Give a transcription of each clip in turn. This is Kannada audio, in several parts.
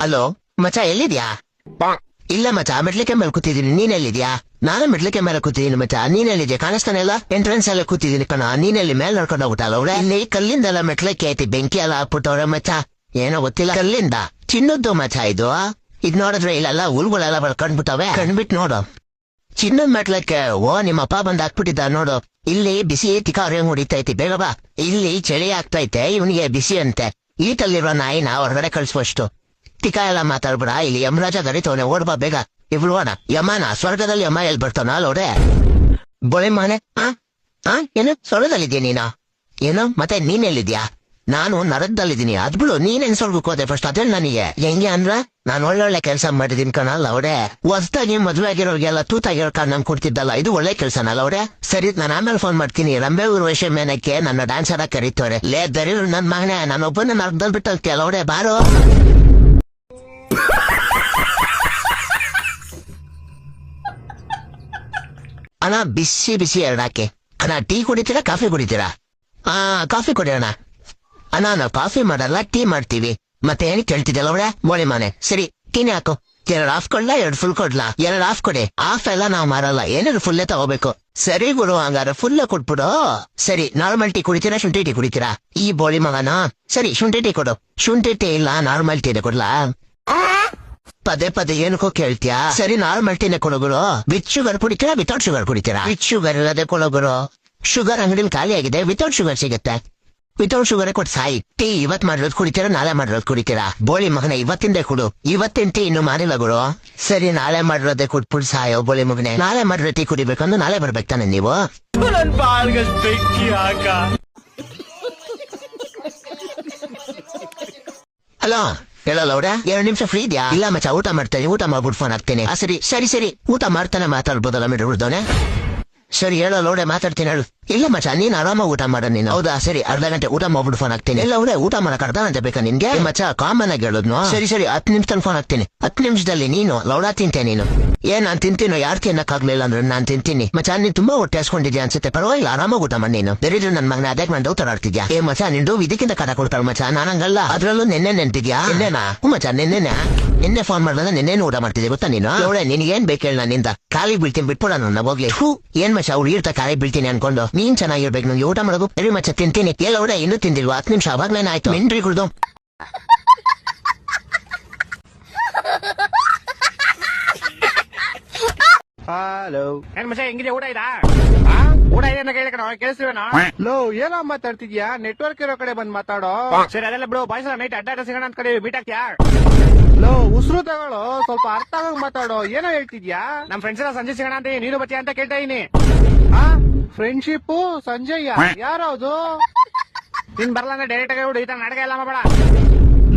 ಹಲೋ ಮಚ ಎಲ್ಲಿದ್ಯಾ? ಇಲ್ಲ ಮಚ, ಮೆಟ್ಲಿಕೆ ಮೇಲೆ ಕೂತಿದ್ದೀನಿ. ನೀನೆಲ್ಲಿದ್ಯಾ? ನಾನು ಮೆಟ್ಲಿಕೆ ಮೇಲೆ ಕೂತಿದ್ದೀನಿ ಮಚ. ನೀನೆಲ್ಲಿದ್ಯಾ? ಕಾಣಿಸ್ತಾನೆ ಇಲ್ಲ? ಎಂಟ್ರೆನ್ಸ್ ಎಲ್ಲ ಕೂತಿದ್ದೀನಿ ಕಣ. ನೀನೆಲ್ಲಿ ಮೇಲೆ ನಡ್ಕೊಂಡು ಹೋಗ್ಬಿಟ್ಟಲ್ಲ ಅವ್ರೆ? ಇಲ್ಲಿ ಕಲ್ಲಿಂದೆಲ್ಲ ಮೆಟ್ಲಕ್ಕೆ ಐತಿ, ಬೆಂಕಿ ಎಲ್ಲ ಹಾಕ್ಬಿಟ್ಟವ್ರೆ ಮಚ. ಏನೋ ಗೊತ್ತಿಲ್ಲ. ಕಲ್ಲಿಂದ ಚಿನ್ನದ್ದು ಮಚ ಇದು. ಇದ್ ನೋಡಿದ್ರೆ ಇಲ್ಲೆಲ್ಲ ಹುಲ್ಗಳೆಲ್ಲ ಕಣ್ಬಿಟ್ಟವೆ. ಕಣ್ಬಿಟ್ಟು ನೋಡು, ಚಿನ್ನದ ಮೆಟ್ಲಕ್ಕೆ. ಓ, ನಿಮ್ಮ ಅಪ್ಪ ಬಂದ್ ಹಾಕ್ಬಿಟ್ಟಿದ್ದ ನೋಡು. ಇಲ್ಲಿ ಬಿಸಿ ತಿಕಾರಿ ಹೊಡಿತೈತಿ, ಬೇಗ ಬಾ. ಇಲ್ಲಿ ಚಳಿ ಆಗ್ತೈತೆ, ಇವನಿಗೆ ಬಿಸಿ ಅಂತೆ. ಈಟಲ್ಲಿರೋ ನಾಯಿನ ಹೊರಗಡೆ ಕಳ್ಸುವಷ್ಟು ತಿಕ ಎಲ್ಲ ಮಾತಾಡ್ಬಿಡ. ಇಲ್ಲಿ ಯಮರಾಜ ಗರಿತವನೆ, ಓಡ್ಬಾ ಬೇಗ. ಇವ್ರು ಓಡ ಯಮನ ಸ್ವರ್ಗದಲ್ಲಿ ಯಮ ಎಲ್ಲಿ ಬರ್ತಾನ ಅಲ್ಲೋಡೆ ಬೋಳೆ ಮಾನೆ. ಏನು ಸ್ವರ್ಗದಲ್ಲಿದ್ಯಾ ನೀನು? ಏನು ಮತ್ತೆ ನೀನೆಲ್ಲಿದ್ಯಾ? ನಾನು ನರಕದಲ್ಲಿದ್ದೀನಿ. ಅದ್ಬಿಡು, ನೀನೇನ್ ಸ್ವರ್ಗಕ್ಕೆ ಹೋದೆ ಫಸ್ಟ್ ಅದೇ ನನಗೆ. ಹೆಂಗೆ ಅಂದ್ರ ನಾನು ಒಳ್ಳೊಳ್ಳೆ ಕೆಲಸ ಮಾಡಿದೀನಿ ಕಣಲ್ಲ ಅವ್ರೆ. ಹೊಸ್ದಾಗಿ ಮದ್ವೆ ಆಗಿರೋರ್ಗೆಲ್ಲ ತೂತಾಗಿರೋ ಕಾರಣ ಕೊಡ್ತಿದ್ದಲ್ಲ, ಇದು ಒಳ್ಳೆ ಕೆಲ್ಸನಲ್ಲ ಅವ್ರೆ. ಸರಿ, ನಾನು ಆಮೇಲೆ ಫೋನ್ ಮಾಡ್ತೀನಿ. ರಂಬೆ ಊರ್ವಶಿ ಮೇನಕ್ಕೆ ನನ್ನ ಡ್ಯಾನ್ಸ್ ಆಡಕ್ ಕರೀತವ್ರೆ. ಲೇ ದರಿ ನನ್ ಮಗನೇ, ನಾನೊಬ್ಬನ ನರಕದಲ್ಲಿ ಬಿಟ್ಟಲ್ತಿಯಲ್ಲ ಅವ್ರೆ, ಬಾರೋ. ಅಣ್ಣ ಬಿಸಿ ಬಿಸಿ ಎರಡಾಕೆ. ಅಣ್ಣ ಟೀ ಕುಡಿತೀರಾ ಕಾಫಿ ಕುಡಿತೀರಾ? ಕಾಫಿ ಕುಡಿಯೋಣ ಅಣ್ಣ. ನಾವು ಕಾಫಿ ಮಾಡಲ್ಲ, ಟೀ ಮಾಡ್ತೀವಿ. ಮತ್ತೆ ಏನ್ ಕೇಳ್ತಿದ್ದಲ್ಲ ಅವಳೆ ಬೋಳಿ ಮನೆ. ಸರಿ, ಟೀನೇ ಹಾಕು. 2 ಹಾಫ್ ಕೊಡ್ಲಾ 2 ಫುಲ್ ಕೊಡ್ಲಾ? 2 ಹಾಫ್ ಕೊಡಿ. ಹಾಫ್ ಎಲ್ಲ ನಾವ್ ಮಾರಲ್ಲ, ಏನಾದ್ರು ಫುಲ್ಲೇ ತಗೋಬೇಕು. ಸರಿ ಗುರು, ಹಂಗಾರ ಫುಲ್ಲೇ ಕೊಟ್ಬಿಡು. ಸರಿ, ನಾರ್ಮಲ್ ಟೀ ಕುಡಿತೀರಾ ಶುಂಠಿ ಟೀ ಕುಡಿತೀರಾ? ಈ ಬೋಳಿ ಮಗನ. ಸರಿ, ಶುಂಠಿ ಟೀ ಕೊಡು. ಶುಂಠಿ ಟೀ ಇಲ್ಲ, ನಾರ್ಮಲ್ ಟೀನೇ ಕೊಡ್ಲಾ? ಪದೇ ಪದೇ ಏನಕ್ಕೋ ಕೇಳ್ತೀಯಾ? ಸರಿ, ನಾರ್ಮಲ್ ಟೀನೇ ಕೊಡೋಗುರು. ವಿತ್ ಶುಗರ್ ಕುಡಿತೀರಾ ವಿತೌಟ್ ಶುಗರ್ ಕುಡಿತೀರಾ? ವಿತ್ ಶುಗರ್ ಇಲ್ಲದೆ ಕೊಡೋಗುರು. ಶುಗರ್ ಅಂಗಡಿಲಿ ಖಾಲಿ ಆಗಿದೆ, ವಿತೌಟ್ ಶುಗರ್ ಸಿಗುತ್ತೆ. ವಿತೌಟ್ ಶುಗರ್ ಕೊಟ್ಟು ಸಾಯಿ. ಟೀ ಇವತ್ ಮಾಡಿರೋದು ಕುಡಿತೀರಾ ನಾಳೆ ಮಾಡಿರೋದು ಕುಡಿತೀರಾ? ಬೋಳಿ ಮಗನ, ಇವತ್ತಿಂದೇ ಕೊಡು. ಇವತ್ತಿನ ಟೀ ಇನ್ನು ಮಾಡಿಲ್ಲ ಗುರು. ಸರಿ, ನಾಳೆ ಮಾಡಿರೋದೇ ಕುಟ್ಬಿಟ್ಟು ಸಾಯೋ ಬೋಳಿ ಮಗನೆ. ನಾಳೆ ಮಾಡಿರೋ ಟೀ ಕುಡಿಬೇಕಂದ್ರೆ ನಾಳೆ ಬರ್ಬೇಕು ತಾನೆ ನೀವು? ಹಲೋ, ಹೇಳಲ್ಲ ಅವ್ರ 2 ನಿಮಿಷ ಫ್ರೀ ಇದೆಯಾ? ಇಲ್ಲ ಮಚ್ಚ, ಊಟ ಮಾಡ್ತೇನೆ. ಊಟ ಮಾಡ್ಬಿಟ್ಟು ಫೋನ್ ಹಾಕ್ತೇನೆ. ಸರಿ ಸರಿ ಸರಿ, ಊಟ ಮಾಡ್ತಾನೆ ಮಾತಾಡ್ಬೋದಲ್ಲ ಮೇಡಮ್ ಹುಡ್ದವನೆ. ಸರಿ, ಹೇಳೋ ಲೋಡೆ ಮಾತಾಡ್ತೀನಿ ಹೇಳು. ಇಲ್ಲ ಮಚ್ಚ, ನೀನ್ ಆರಾಮಾಗಿ ಊಟ ಮಾಡ ನೀನು. ಹೌದಾ? ಸರಿ, ಅರ್ಧ ಗಂಟೆ ಊಟ ಮಾಡ್ಬಿಟ್ಟು ಫೋನ್ ಹಾಕ್ತೀನಿ. ಎಲ್ಲ ಅವ್ರೆ ಊಟ ಮಾಡಕ್ ಅರ್ಧ ಗಂಟೆ ಬೇಕಾ ನಿನ್ಗೆ? ಮಚ್ಚ, ಕಾಮನ್ ಆಗಿ ಹೇಳೋದ್ನು. ಸರಿ ಸರಿ, 10 ನಿಮಿಷದಲ್ಲಿ ಫೋನ್ ಹಾಕ್ತೀನಿ. 10 ನಿಮಿಷದಲ್ಲಿ ನೀನು ಲೌಡ ತಿಂತೆ ನೀನು. ನಾನ್ ತಿಂತೀನೋ? ಯಾರು ತಿನ್ನಕ್ಕಾಗ್ಲಿಲ್ಲ ಅಂದ್ರೆ ನಾನ್ ತಿಂತೀನಿ. ಮಚ್ಚ, ನೀನ್ ತುಂಬಾ ಹೊಟ್ಟೆ ಹಾಸ್ಕೊಂಡಿದ್ಯಾ ಅನ್ಸುತ್ತೆ. ಪರವಾಗಿಲ್ಲ, ಆರಾಮಾಗಿ ಊಟ ಮಾಡಿ ನೀನು. ಬೇರೆ ನನ್ ಮಗನ ಅದೇ ಮಾಡಿ ಉತ್ತರಾಡ್ತಿದ್ಯಾ? ಮಚ್ಚ, ನಿಂದು ಇದಕ್ಕಿಂತ ಕಟ ಕೊಡ್ತಾಳ ಮಚ್ಚ. ನಾನಂಗಲ್ಲ. ಅದ್ರಲ್ಲೂ ನಿನ್ನೆ ನೆನ್ಪಿದ್ಯಾ? ನಿನ್ನೆನಾ? ಮಚ್ಚ, ನಿನ್ನೆ ಫೋನ್ ಮಾಡಿದ್ರೆ ನಿನ್ನೇನು ಊಟ ಮಾಡ್ತಿದ್ದೆ ಗೊತ್ತಾ ನೀನು? ಅವಳೆ ನಿನ್ಗೇನ್ ಬೇಕು ಹೇಳ? ನಿಂದ ಖಾಲಿ ಬೀಳ್ತೀನಿ, ಬಿಟ್ಬಿಡ ನನ್ನ ಹೋಗ್ಲಿ. ಏನ್ ಮಚ್ಚ, ಅವ್ರು ಇರ್ತಾ ಖಾಲಿ ಬೀಳ್ತೀನಿ ಅನ್ಕೊಂಡು ನೀನ್ ಚೆನ್ನಾಗಿರ್ಬೇಕು. ನಂಗೆ ಊಟ ಮಾಡೋದು. ಸರಿ ಮಚ್ಚ, ತಿಂತೀನಿ. ಅವಳೆ ಇನ್ನೂ ತಿಂದಿಲ್ವಾ? 10 ನಿಮಿಷ ಅವಾಗ್ಲೇನೆ ಆಯ್ತು. ಮಿಂಡ್ರಿ ಕುಡ್ದು. ಹಲೋ, ಏನ್ ಮಚ್ಚ, ಹೆಂಗಿದೆ? ಊಟ ಇದಾ? ಊಟ ಇದೆ ಅಂತ ಕೇಳಿಕಣ, ಕೇಳಿಸ್ತೀವೇನೋ? ಲೋ, ಏನೋ ಮಾತಾಡ್ತಿದ್ಯಾ? ನೆಟ್ವರ್ಕ್ ಇರೋ ಕಡೆ ಬಂದ್ ಮಾತಾಡೋ. ಸರಿ, ಅದೆಲ್ಲ ಬಿಡು. ಬಾಯ್ಸ್ ನೈಟ್ ಅಡ್ಡ ಸಿಗೋಣ ಅಂತ ಕಡೆ ಮೀಟ್ ಆಗ್ತೀಯಾ? ಲೋ, ಉಸಿರು ತಗೊಳ್ಳೋ, ಸ್ವಲ್ಪ ಅರ್ಥ ಆಗಂಗ್ ಮಾತಾಡೋ. ಏನೋ ಹೇಳ್ತಿದ್ಯಾ? ನಮ್ ಫ್ರೆಂಡ್ಸ್ ಎಲ್ಲ ಸಂಜೆ ಸಿಗೋಣ ಅಂತ ನೀನು ಬತ್ತೀಯ ಅಂತ ಕೇಳ್ತಾ ಇದೀನಿ. ಫ್ರೆಂಡ್ಶಿಪ್ ಸಂಜಯ್ ಯಾರದು? ನೀನ್ ಬರಲ್ಲ ಅಂದ್ರೆ ಡೈರೆಕ್ಟ್ ಆಗಿ ಈ ತರ ನಾಟಕ ಎಲ್ಲ ಮಾಡಬೇಡ.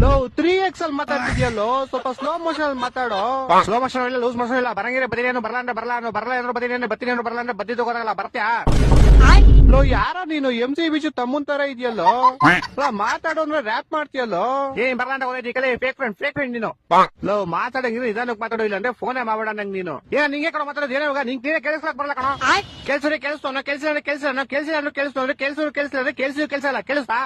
ಲೋ, 3x ಅಲ್ಲಿ ಮಾತಾಡ್ತಿದ್ಯಲ್ಲೋ, ಸ್ವಲ್ಪ ಸ್ಲೋ ಮೋಷನ್ ಅಲ್ಲಿ ಮಾತಾಡೋ. ಸ್ಲೋ ಮೋಷನ್ ಇಲ್ಲ, ಲೂಸ್ ಮೋಷನ್ ಇಲ್ಲ. ಬರಂಗಿದ್ರೆ ಬದಿನೇನು, ಬರಲ್ಲ ಅಂದ್ರೆ ಬರಲ್ಲ ಅನ್ನೋ. ಬರಲ್ಲ ಅಂದ್ರೆ ಬದಿನೇನು, ಬತ್ತಿನೇನು ಬರಲ್ಲ ಅಂದ್ರೆ ಬದ್ದಿ ತಗೋದಾಗಲ್ಲ. ಬರ್ತ್ಯಾ? ಲೋ, ಯಾರ ನೀನು? MC ಬಿಜು ತಮ್ಮನ್ ತರ ಇದೆಯಲ್ಲೋ. ಮಾತಾಡೋ ಅಂದ್ರೆ ರ್ಯಾಪ್ ಮಾಡ್ತೀಯಲ್ಲೋ. ಏನ್ ಬರಲ್ಲ ಅಂತ ಹೋಗಿ ಕಲೆ. ಫೇಕ್ ಫ್ರೆಂಡ್ ನೀನು. ಲೋ, ಮಾತಾಡಂಗಿದ್ರೆ ನಿಧಾನಕ್ಕೆ ಮಾತಾಡೋ, ಇಲ್ಲ ಅಂದ್ರೆ ಫೋನೇ ಮಾಡಬೇಡ ನಂಗೆ ನೀನು. ನಿಂಗೆ ಕಡೆ ಮಾತಾಡೋದು ಏನೋ ನೀನೇ ಕೇಳಿಸ್ಲಾಕ್ ಬರಲ್ಲ ಕಣ. ಕೆಲ್ಸರಿ ಕೇಳಿಸ್ತಾನ, ಕೆಲ್ಸ ಕೆಲ್ಸ ಕೆಲ್ಸ ಕೆಲ್ಸ ಕೆಲ್ಸ ಕೆಲ್ಸ ಕೆಲ್ಸ ಕೆಲ್ಸ ಕೆಲ್ಸ ಕೆಲ್ಸ ಕೇಳಿಸ್ತಾ?